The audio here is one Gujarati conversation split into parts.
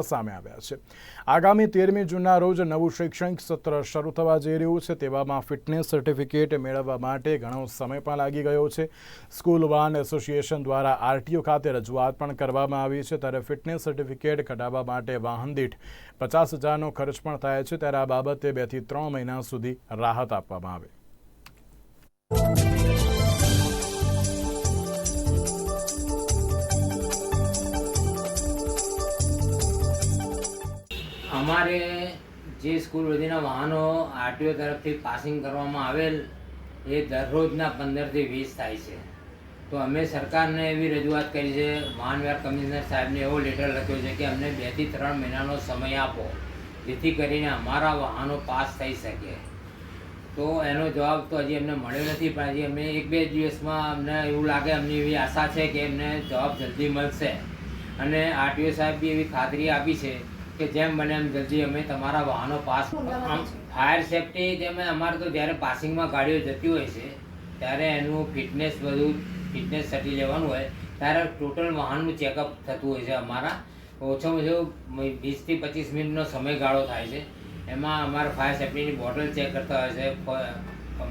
સામે આવ્યા છે। આગામી 13મી જૂનના રોજ નવું શૈક્ષણિક સત્ર શરૂ થવા જઈ રહ્યું છે। તેવામાં ફિટનેસ સર્ટિફિકેટ મેળવવા માટે ઘણો સમય પણ લાગી ગયો છે। સ્કૂલ વાન એસોસિએશન દ્વારા આરટીઓ ખાતે રજૂઆત પણ કરવામાં આવી છે। ત્યારે ફિટનેસ સર્ટિફિકેટ કઢાવવા માટે વાહન દીઠ 50,000નો ખર્ચ પણ થાય છે। ત્યારે આ બાબતે 2 થી 3 મહિના સુધી રાહત આપવામાં આવે। અમારે જે સ્કૂલ સુધીના વાહનો આરટીઓ તરફથી પાસિંગ કરવામાં આવેલ એ દરરોજના 15 થી 20 થાય છે। તો અમે સરકારને એવી રજૂઆત કરી છે, વાહન વ્યવહાર કમિશનર સાહેબને એવો લેટર લખ્યો છે કે અમને 2 થી 3 મહિનાનો સમય આપો, જેથી કરીને અમારા વાહનો પાસ થઈ શકે। તો એનો જવાબ તો હજી અમને મળ્યો નથી, પણ હજી અમે 1-2 દિવસમાં અમને એવું લાગે, અમને એવી આશા છે કે એમને જવાબ જલ્દી મળશે। અને આરટીઓ સાહેબ બી એવી ખાતરી આપી છે કે જેમ બને એમ જલ્દી અમે તમારા વાહનો પાસ। ફાયર સેફટી જેમ અમારે તો જ્યારે પાસિંગમાં ગાડીઓ જતી હોય છે ત્યારે એનું ફિટનેસ સર્ટી લેવાનું હોય ત્યારે ટોટલ વાહનનું ચેકઅપ થતું હોય છે। અમારા ઓછામાં ઓછું 20 થી 25 મિનિટનો સમયગાળો થાય છે। એમાં અમારા ફાયર સેફટીની બોટલ ચેક કરતા હોય છે,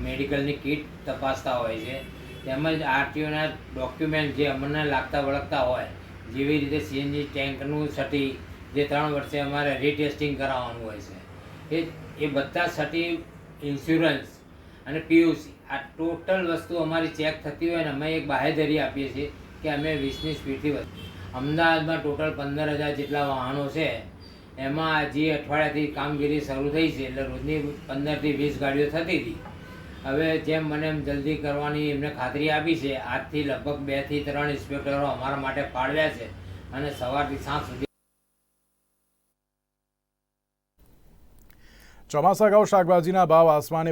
મેડિકલની કીટ તપાસતા હોય છે, તેમજ આરટીઓના ડોક્યુમેન્ટ જે અમને લાગતા વળગતા હોય, જેવી રીતે સીએનજી ટેન્કનું સર્ટી જે 3 વર્ષે અમારે રીટેસ્ટિંગ કરાવવાનું હોય છે, એ બધા સર્ટી, ઇન્સ્યોરન્સ અને પીયુસી આ ટોટલ વસ્તુ અમારી ચેક થતી હોય ને અમે એક બાહેધરી આપીએ છીએ કે અમે 20ની સ્પીડથી અમદાવાદમાં ટોટલ 15,000 જેટલા વાહનો છે। એમાં હજી અઠવાડિયાથી કામગીરી શરૂ થઈ છે, એટલે રોજની 15 થી 20 ગાડીઓ થતી હતી। હવે જેમ મને એમ જલ્દી કરવાની એમને ખાતરી આપી છે। આજથી લગભગ 2 થી 3 ઇન્સ્પેક્ટરો અમારા માટે ફાળવ્યા છે અને સવારથી સાંજ સુધી। ચોમાસા અગાઉ શાકભાજીના ભાવ આસમાને